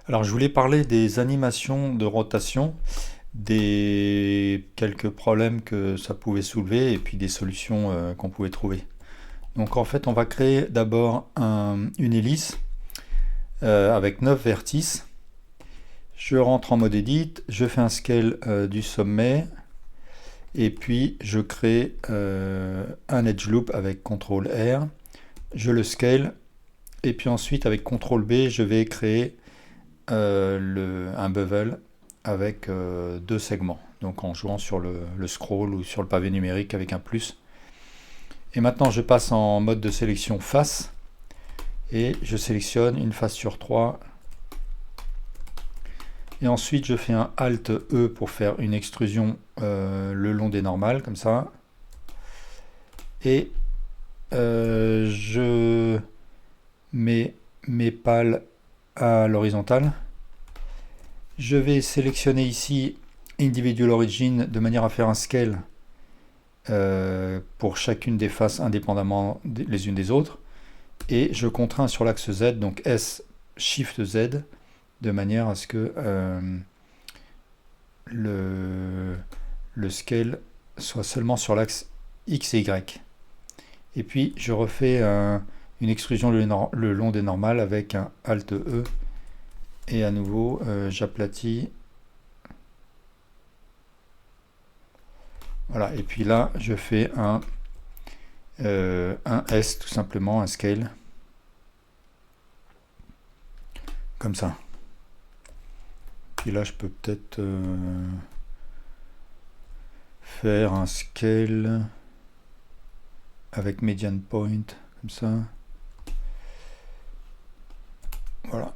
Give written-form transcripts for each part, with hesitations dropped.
Alors je voulais parler des animations de rotation, des quelques problèmes que ça pouvait soulever et puis des solutions qu'on pouvait trouver. Donc en fait on va créer d'abord une hélice avec 9 vertices. Je rentre en mode edit, je fais un scale du sommet et puis je crée un edge loop avec CTRL R, je le scale et puis ensuite avec CTRL B je vais créer un bevel avec deux segments, donc en jouant sur le scroll ou sur le pavé numérique avec un plus. Et maintenant je passe en mode de sélection face et je sélectionne une face sur 3 et ensuite je fais un Alt E pour faire une extrusion le long des normales comme ça et je mets mes pales à l'horizontale. Je vais sélectionner ici Individual Origin de manière à faire un scale pour chacune des faces indépendamment les unes des autres et je contrains sur l'axe Z, donc S Shift Z, de manière à ce que le scale soit seulement sur l'axe X et Y. Et puis je refais une extrusion le long des normales avec un Alt E et à nouveau j'aplatis. Voilà, et puis là je fais un S tout simplement, un scale comme ça. Puis là je peux peut-être faire un scale avec median point comme ça. Voilà.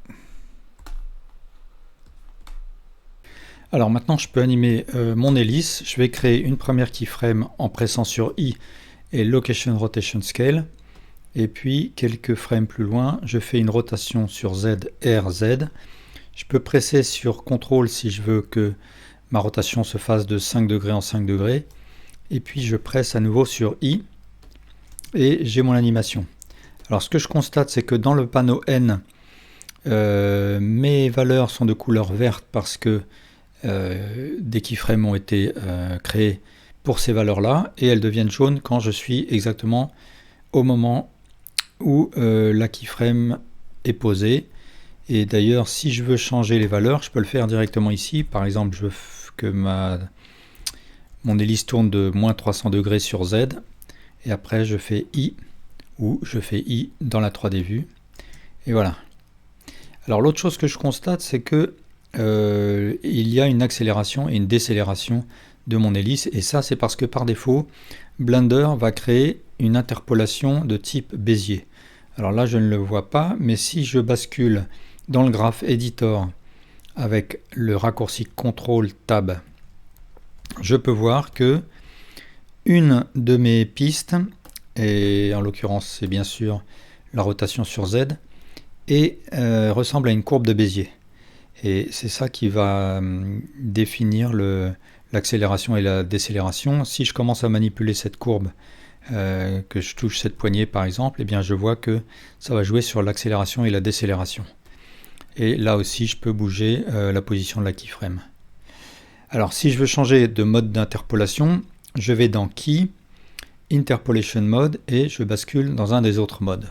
Alors maintenant je peux animer mon hélice. Je vais créer une première keyframe en pressant sur I et Location Rotation Scale. Et puis quelques frames plus loin, je fais une rotation sur Z, R, Z. Je peux presser sur CTRL si je veux que ma rotation se fasse de 5 degrés en 5 degrés. Et puis je presse à nouveau sur I et j'ai mon animation. Alors ce que je constate, c'est que dans le panneau N, mes valeurs sont de couleur verte parce que des keyframes ont été créés pour ces valeurs-là et elles deviennent jaunes quand je suis exactement au moment où la keyframe est posée. Et d'ailleurs, si je veux changer les valeurs, je peux le faire directement ici. Par exemple, je veux que mon hélice tourne de moins 300 degrés sur Z. Et après, je fais I, ou je fais I dans la 3D vue. Et voilà. Alors l'autre chose que je constate, c'est que il y a une accélération et une décélération de mon hélice. Et ça, c'est parce que par défaut, Blender va créer une interpolation de type Bézier. Alors là, je ne le vois pas, mais si je bascule dans le graphe Editor avec le raccourci CTRL Tab, je peux voir que une de mes pistes, et en l'occurrence c'est bien sûr la rotation sur Z, et ressemble à une courbe de Bézier. Et c'est ça qui va définir l'accélération et la décélération. Si je commence à manipuler cette courbe, que je touche cette poignée par exemple, eh bien je vois que ça va jouer sur l'accélération et la décélération. Et là aussi je peux bouger la position de la keyframe. Alors si je veux changer de mode d'interpolation, je vais dans Key, Interpolation Mode et je bascule dans un des autres modes.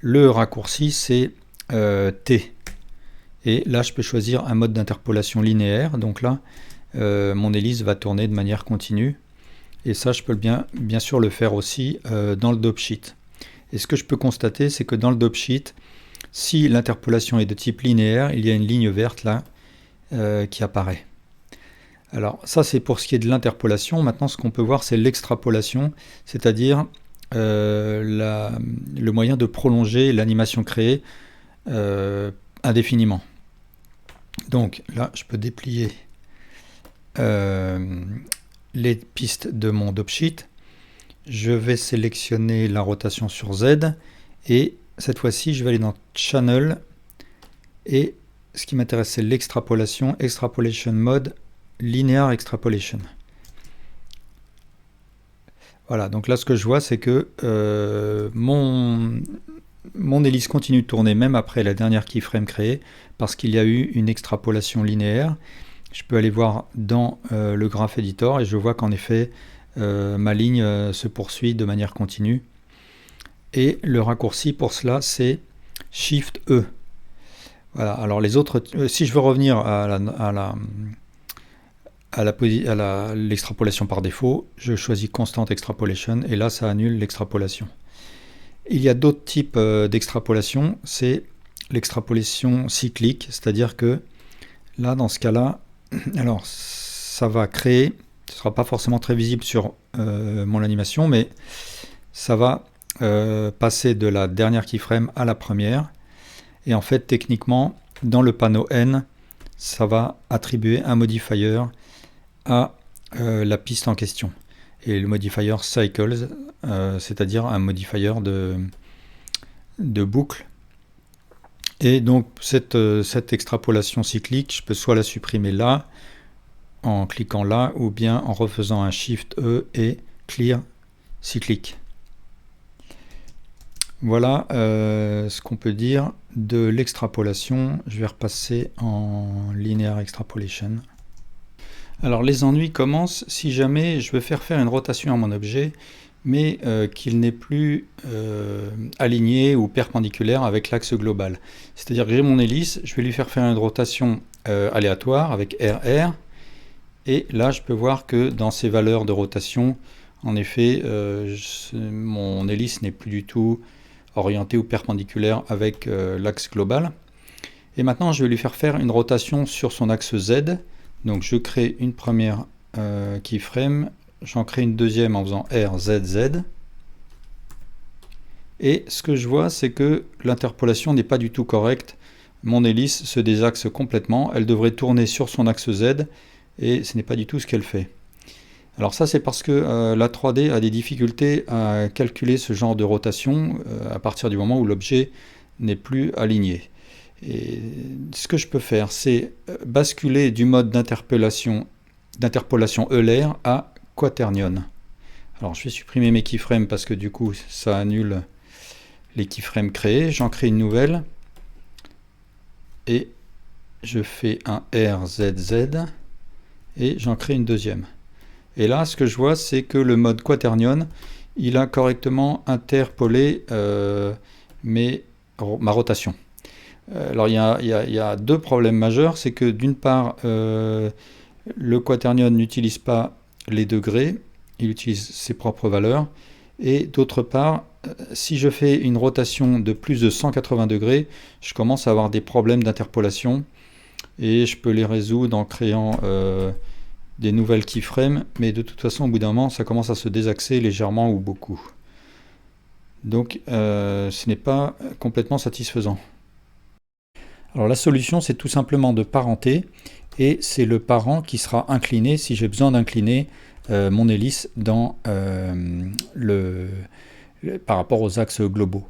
Le raccourci c'est T. Et là je peux choisir un mode d'interpolation linéaire. Donc là mon hélice va tourner de manière continue. Et ça je peux bien sûr le faire aussi dans le dope sheet. Et ce que je peux constater, c'est que dans le dope sheet, si l'interpolation est de type linéaire, il y a une ligne verte là qui apparaît. Alors ça c'est pour ce qui est de l'interpolation. Maintenant ce qu'on peut voir c'est l'extrapolation, c'est-à-dire le moyen de prolonger l'animation créée indéfiniment. Donc là je peux déplier les pistes de mon dope sheet. Je vais sélectionner la rotation sur Z et cette fois-ci je vais aller dans Channel et ce qui m'intéresse c'est l'extrapolation, Extrapolation Mode, Linear Extrapolation. Voilà, donc là ce que je vois c'est que mon hélice continue de tourner même après la dernière keyframe créée parce qu'il y a eu une extrapolation linéaire. Je peux aller voir dans le graph editor et je vois qu'en effet ma ligne se poursuit de manière continue. Et le raccourci pour cela c'est Shift E. Voilà, alors les autres, si je veux revenir à l'extrapolation par défaut, je choisis Constant Extrapolation et là ça annule l'extrapolation. Il y a d'autres types d'extrapolation, c'est l'extrapolation cyclique, c'est-à-dire que là dans ce cas-là, alors ça va créer, ce ne sera pas forcément très visible sur mon animation, mais ça va passer de la dernière keyframe à la première. Et en fait, techniquement, dans le panneau N, ça va attribuer un modifier à la piste en question. Et le modifier cycles, c'est-à-dire un modifier de boucle. Et donc, cette extrapolation cyclique, je peux soit la supprimer là, en cliquant là, ou bien en refaisant un Shift E et Clear cyclique. Voilà ce qu'on peut dire de l'extrapolation. Je vais repasser en Linear Extrapolation. Alors les ennuis commencent si jamais je veux faire une rotation à mon objet, mais qu'il n'est plus aligné ou perpendiculaire avec l'axe global. C'est-à-dire que j'ai mon hélice, je vais lui faire une rotation aléatoire avec RR, et là je peux voir que dans ces valeurs de rotation, en effet, mon hélice n'est plus du tout orienté ou perpendiculaire avec l'axe global. Et maintenant je vais lui faire une rotation sur son axe Z. Donc je crée une première keyframe, j'en crée une deuxième en faisant RZZ. Et ce que je vois, c'est que l'interpolation n'est pas du tout correcte. Mon hélice se désaxe complètement, elle devrait tourner sur son axe Z, et ce n'est pas du tout ce qu'elle fait. Alors ça c'est parce que la 3D a des difficultés à calculer ce genre de rotation à partir du moment où l'objet n'est plus aligné. Et ce que je peux faire, c'est basculer du mode d'interpolation Euler à quaternion. Alors je vais supprimer mes keyframes parce que du coup ça annule les keyframes créés. J'en crée une nouvelle et je fais un RZZ et j'en crée une deuxième. Et là, ce que je vois, c'est que le mode quaternion, il a correctement interpolé ma rotation. Alors, il y a deux problèmes majeurs. C'est que d'une part, le quaternion n'utilise pas les degrés, il utilise ses propres valeurs. Et d'autre part, si je fais une rotation de plus de 180 degrés, je commence à avoir des problèmes d'interpolation. Et je peux les résoudre en créant des nouvelles keyframes, mais de toute façon au bout d'un moment ça commence à se désaxer légèrement ou beaucoup. Donc ce n'est pas complètement satisfaisant. Alors la solution c'est tout simplement de parenter, et c'est le parent qui sera incliné si j'ai besoin d'incliner mon hélice dans par rapport aux axes globaux.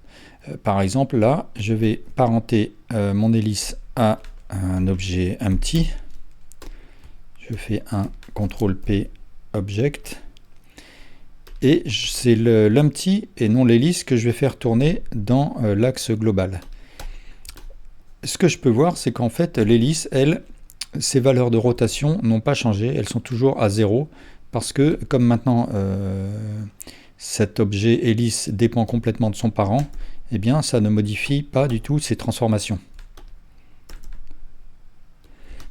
Par exemple là je vais parenter mon hélice à un objet empty. Je fais un CTRL-P Object, et c'est l'empty et non l'hélice que je vais faire tourner dans l'axe global. Ce que je peux voir, c'est qu'en fait l'hélice, ses valeurs de rotation n'ont pas changé, elles sont toujours à 0, parce que comme maintenant cet objet hélice dépend complètement de son parent, eh bien ça ne modifie pas du tout ses transformations.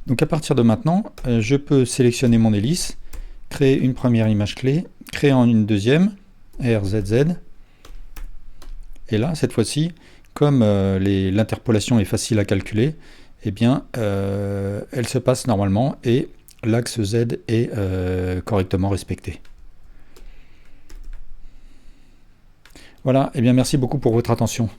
Donc à partir de maintenant, je peux sélectionner mon hélice, créer une première image clé, créer une deuxième, RZZ. Et là, cette fois-ci, comme l'interpolation est facile à calculer, eh bien, elle se passe normalement et l'axe Z est correctement respecté. Voilà, eh bien merci beaucoup pour votre attention.